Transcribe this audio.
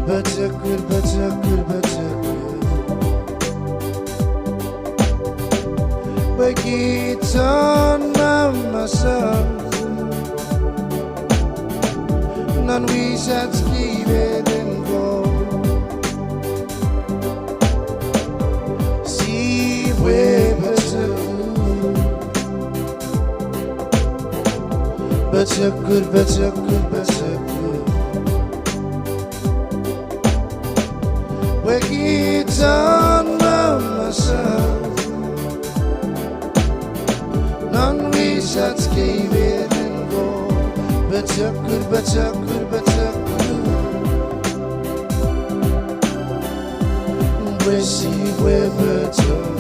Pochokun, Pochokun, Pochokun. Begitan mama son, non wisat skriven gå. Sipwe Pochokun, Pochokun, Pochokun, Pochokun. Begitan mama son, non wisat skriven gå. Pochokun, Pochokun, Pochokun. Sipwe Pochokun.